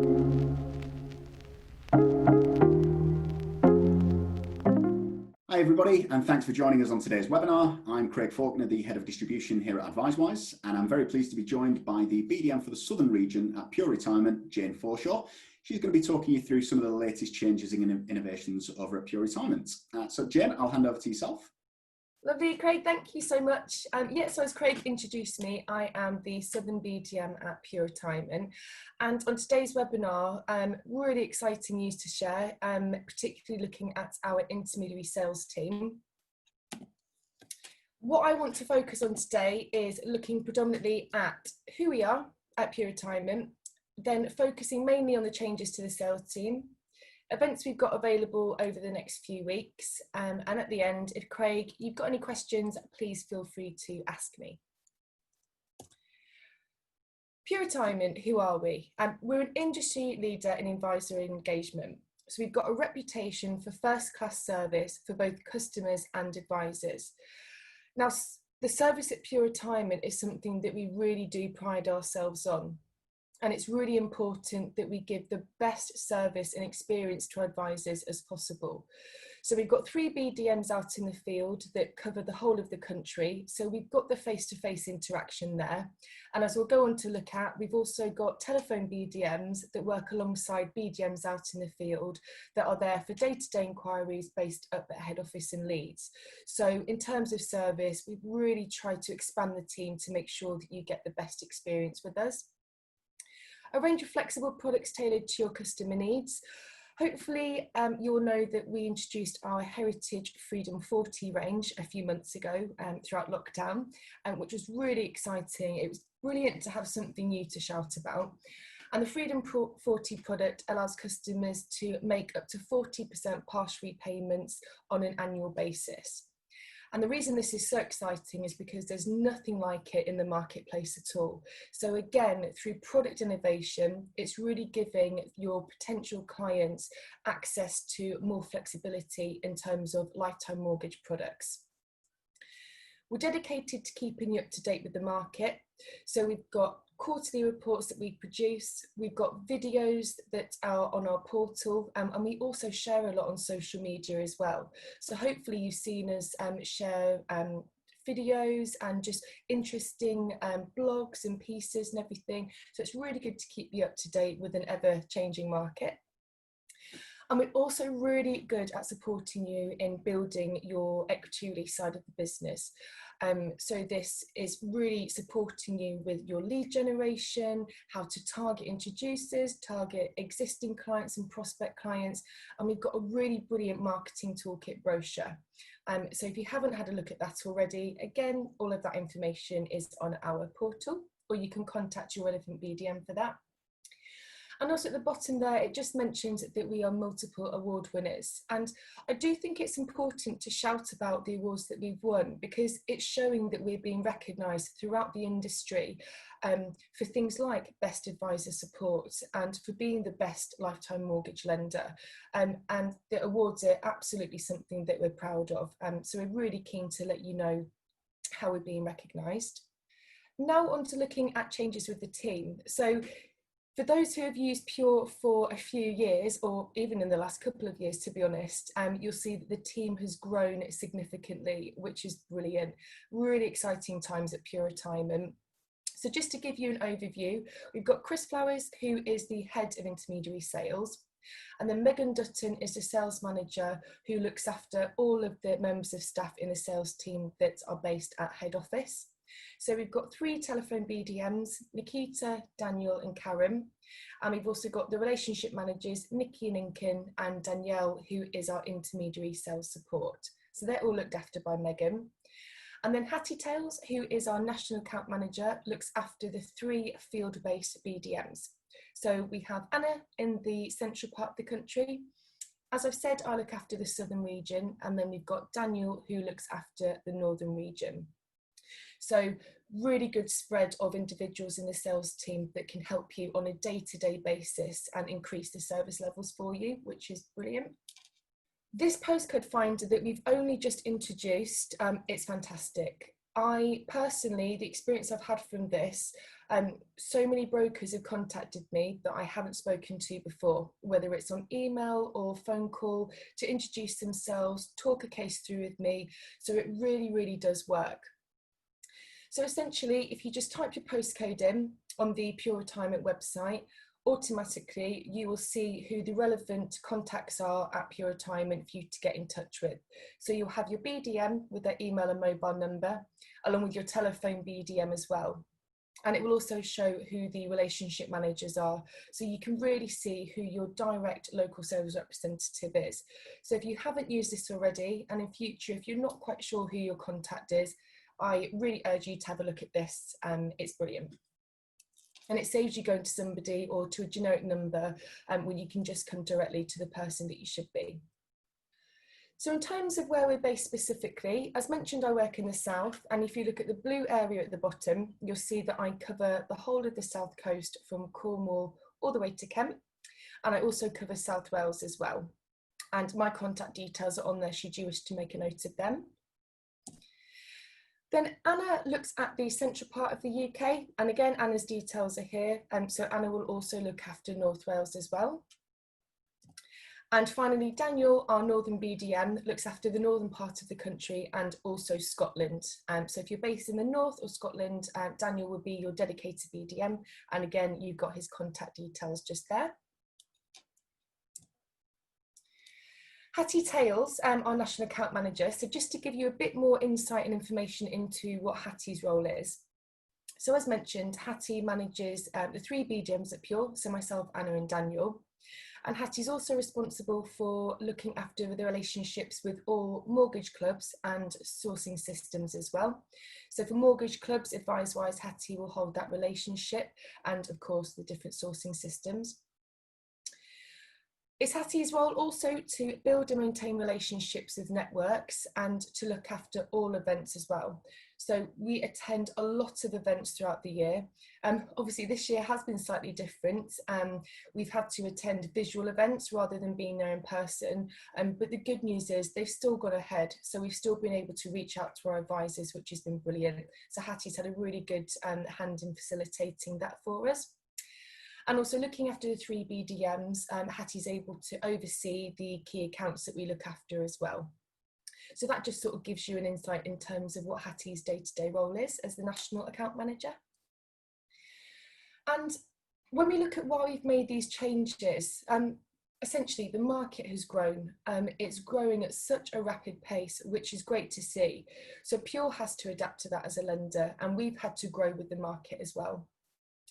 Hi everybody, and thanks for joining us on today's webinar. I'm Craig Faulkiner, the Head of Distribution here at AdviceWise, and I'm very pleased to be joined by the BDM for the Southern region at Pure Retirement, Jane Forshaw. She's going to be talking you through some of the latest changes and innovations over at Pure Retirement. So Jane, I'll hand over to yourself. Lovely, Craig, thank you so much. So as Craig introduced me, I am the Southern BDM at Pure Retirement, and on today's webinar, really exciting news to share, particularly looking at our intermediary sales team. What I want to focus on today is looking predominantly at who we are at Pure Retirement, then focusing mainly on the changes to the sales team, events we've got available over the next few weeks, and at the end, if Craig, you've got any questions, please feel free to ask me. Pure Retirement, who are we? We're an industry leader in advisory engagement. So we've got a reputation for first-class service for both customers and advisors. Now, the service at Pure Retirement is something that we really do pride ourselves on. And it's really important that we give the best service and experience to advisors as possible. So we've got 3 BDMs out in the field that cover the whole of the country. So we've got the face-to-face interaction there. And as we'll go on to look at, we've also got telephone BDMs that work alongside BDMs out in the field that are there for day-to-day inquiries based up at head office in Leeds. So in terms of service, we've really tried to expand the team to make sure that you get the best experience with us. A range of flexible products tailored to your customer needs. Hopefully you'll know that we introduced our Heritage Freedom 40 range a few months ago throughout lockdown, which was really exciting. It was brilliant to have something new to shout about. And the Freedom 40 product allows customers to make up to 40% partial repayments on an annual basis. And the reason this is so exciting is because there's nothing like it in the marketplace at all. So again, through product innovation, it's really giving your potential clients access to more flexibility in terms of lifetime mortgage products. We're dedicated to keeping you up to date with the market. So we've got quarterly reports that we produce, we've got videos that are on our portal, and we also share a lot on social media as well. So hopefully you've seen us share videos and just interesting blogs and pieces and everything. So it's really good to keep you up to date with an ever-changing market. And we're also really good at supporting you in building your equity release side of the business. So this is really supporting you with your lead generation, how to target introducers, target existing clients and prospect clients. And we've got a really brilliant marketing toolkit brochure. So if you haven't had a look at that already, again, all of that information is on our portal, or you can contact your relevant BDM for that. And also at the bottom there, it just mentions that we are multiple award winners. And I do think it's important to shout about the awards that we've won, because it's showing that we're being recognised throughout the industry for things like best advisor support and for being the best lifetime mortgage lender. And the awards are absolutely something that we're proud of. So we're really keen to let you know how we're being recognised. Now on to looking at changes with the team. So for those who have used Pure for a few years, or even in the last couple of years, to be honest, you'll see that the team has grown significantly, which is brilliant. Really exciting times at Pure Retirement. So just to give you an overview, we've got Chris Flowers, who is the head of intermediary sales. And then Megan Dutton is the sales manager who looks after all of the members of staff in the sales team that are based at head office. So we've got 3 telephone BDMs, Nikita, Daniel and Karen. And we've also got the relationship managers, Nikki and Inkin, and Danielle, who is our intermediary sales support. So they're all looked after by Megan. And then Hattie Tails, who is our national account manager, looks after the 3 field-based BDMs. So we have Anna in the central part of the country. As I've said, I look after the southern region, and then we've got Daniel, who looks after the northern region. So really good spread of individuals in the sales team that can help you on a day-to-day basis and increase the service levels for you, which is brilliant. This postcode finder that we've only just introduced, it's fantastic. I personally, the experience I've had from this, so many brokers have contacted me that I haven't spoken to before, whether it's on email or phone call, to introduce themselves, talk a case through with me. So it really, really does work. So essentially, if you just type your postcode in on the Pure Retirement website, automatically you will see who the relevant contacts are at Pure Retirement for you to get in touch with. So you'll have your BDM with their email and mobile number, along with your telephone BDM as well. And it will also show who the relationship managers are. So you can really see who your direct local sales representative is. So if you haven't used this already, and in future, if you're not quite sure who your contact is, I really urge you to have a look at this. It's brilliant. And it saves you going to somebody or to a generic number when you can just come directly to the person that you should be. So in terms of where we're based specifically, as mentioned, I work in the south, and if you look at the blue area at the bottom, you'll see that I cover the whole of the south coast from Cornwall all the way to Kent, and I also cover South Wales as well. And my contact details are on there should you wish to make a note of them. Then Anna looks at the central part of the UK, and again, Anna's details are here, so Anna will also look after North Wales as well. And finally, Daniel, our Northern BDM, looks after the northern part of the country and also Scotland. So if you're based in the north or Scotland, Daniel will be your dedicated BDM. And again, you've got his contact details just there. Hattie Tales, our National Account Manager. So just to give you a bit more insight and information into what Hattie's role is. So as mentioned, Hattie manages the 3 BDMs at Pure, so myself, Anna and Daniel. And Hattie's also responsible for looking after the relationships with all mortgage clubs and sourcing systems as well. So for mortgage clubs, AdviceWise, Hattie will hold that relationship and of course the different sourcing systems. It's Hattie's role also to build and maintain relationships with networks and to look after all events as well. So we attend a lot of events throughout the year. Obviously this year has been slightly different. We've had to attend visual events rather than being there in person. But the good news is they've still gone ahead. So we've still been able to reach out to our advisors, which has been brilliant. So Hattie's had a really good hand in facilitating that for us. And also looking after the 3 BDMs, Hattie's able to oversee the key accounts that we look after as well. So that just sort of gives you an insight in terms of what Hattie's day-to-day role is as the National Account Manager. And when we look at why we've made these changes, essentially the market has grown. It's growing at such a rapid pace, which is great to see. So Pure has to adapt to that as a lender, and we've had to grow with the market as well.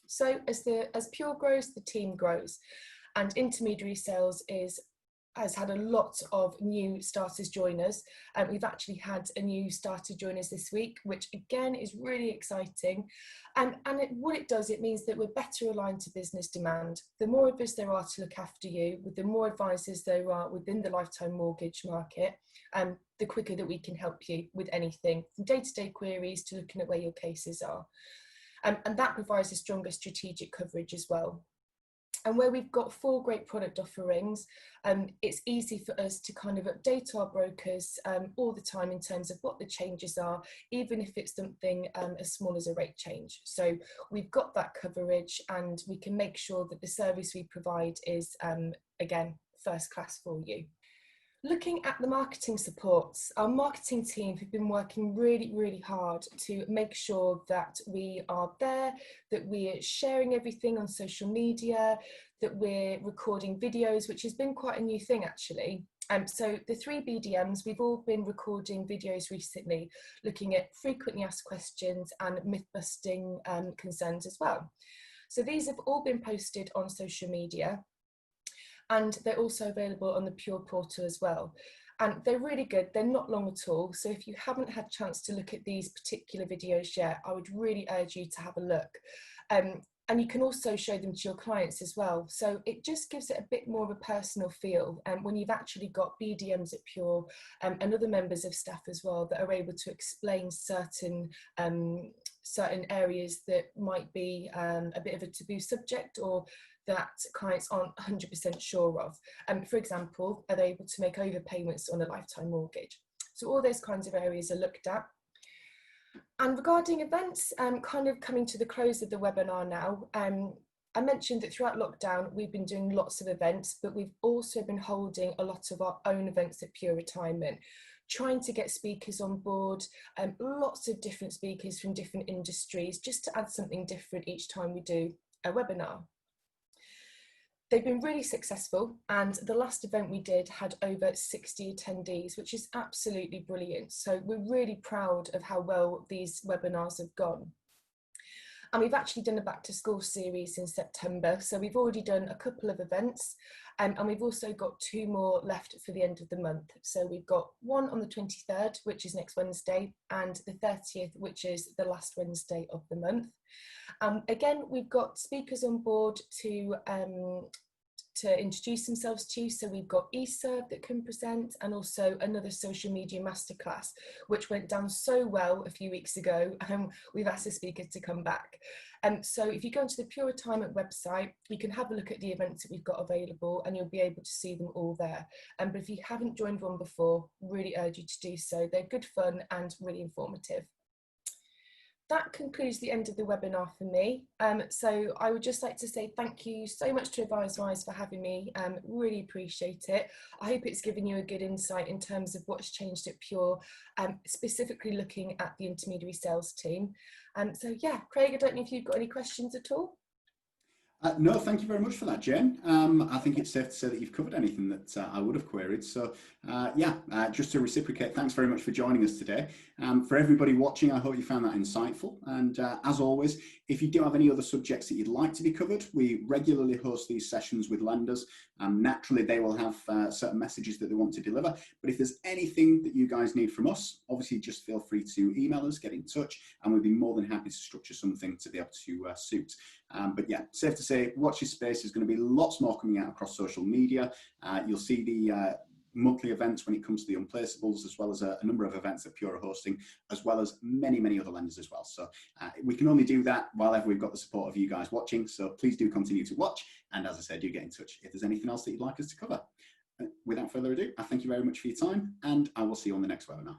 So as Pure grows, the team grows, and intermediary sales has had a lot of new starters join us. We've actually had a new starter join us this week, which again is really exciting. What it does, it means that we're better aligned to business demand. The more of us there are to look after you, with the more advisors there are within the lifetime mortgage market, the quicker that we can help you with anything, from day-to-day queries to looking at where your cases are. And that provides a stronger strategic coverage as well. And where we've got 4 great product offerings, it's easy for us to kind of update our brokers all the time in terms of what the changes are, even if it's something as small as a rate change. So we've got that coverage and we can make sure that the service we provide is, again, first class for you. Looking at the marketing supports, our marketing team have been working really, really hard to make sure that we are there, that we're sharing everything on social media, that we're recording videos, which has been quite a new thing actually. So the 3 BDMs, we've all been recording videos recently, looking at frequently asked questions and myth-busting concerns as well. So these have all been posted on social media. And they're also available on the Pure portal as well. And they're really good. They're not long at all. So if you haven't had a chance to look at these particular videos yet, I would really urge you to have a look. And you can also show them to your clients as well. So it just gives it a bit more of a personal feel when you've actually got BDMs at Pure and other members of staff as well that are able to explain certain areas that might be a bit of a taboo subject or that clients aren't 100% sure of. For example, are they able to make overpayments on a lifetime mortgage? So all those kinds of areas are looked at. And regarding events, kind of coming to the close of the webinar now, I mentioned that throughout lockdown, we've been doing lots of events, but we've also been holding a lot of our own events at Pure Retirement, trying to get speakers on board, lots of different speakers from different industries, just to add something different each time we do a webinar. They've been really successful, and the last event we did had over 60 attendees, which is absolutely brilliant. So we're really proud of how well these webinars have gone. And we've actually done a back to school series in September. So we've already done a couple of events, and we've also got 2 more left for the end of the month. So we've got one on the 23rd, which is next Wednesday, and the 30th, which is the last Wednesday of the month. Again, we've got speakers on board to introduce themselves to you. So we've got eServe that can present, and also another social media masterclass, which went down so well a few weeks ago. We've asked the speakers to come back. So if you go onto the Pure Retirement website, you can have a look at the events that we've got available, and you'll be able to see them all there. But if you haven't joined one before, really urge you to do so. They're good fun and really informative. That concludes the end of the webinar for me. So I would just like to say thank you so much to AdviceWise for having me. Really appreciate it. I hope it's given you a good insight in terms of what's changed at Pure, specifically looking at the intermediary sales team. So yeah, Craig, I don't know if you've got any questions at all. No, thank you very much for that, Jen. I think it's safe to say that you've covered anything that I would have queried. So just to reciprocate, thanks very much for joining us today. For everybody watching, I hope you found that insightful. And as always, if you do have any other subjects that you'd like to be covered, we regularly host these sessions with lenders. Naturally, they will have certain messages that they want to deliver. But if there's anything that you guys need from us, obviously just feel free to email us, get in touch, and we'd be more than happy to structure something to be able to suit. But yeah, safe to say, watch your space. There's going to be lots more coming out across social media. You'll see the monthly events when it comes to the unplaceables, as well as a number of events that Pure are hosting, as well as many, many other lenders as well. So we can only do that while ever we've got the support of you guys watching. So please do continue to watch. And as I said, do get in touch if there's anything else that you'd like us to cover. Without further ado, I thank you very much for your time, and I will see you on the next webinar.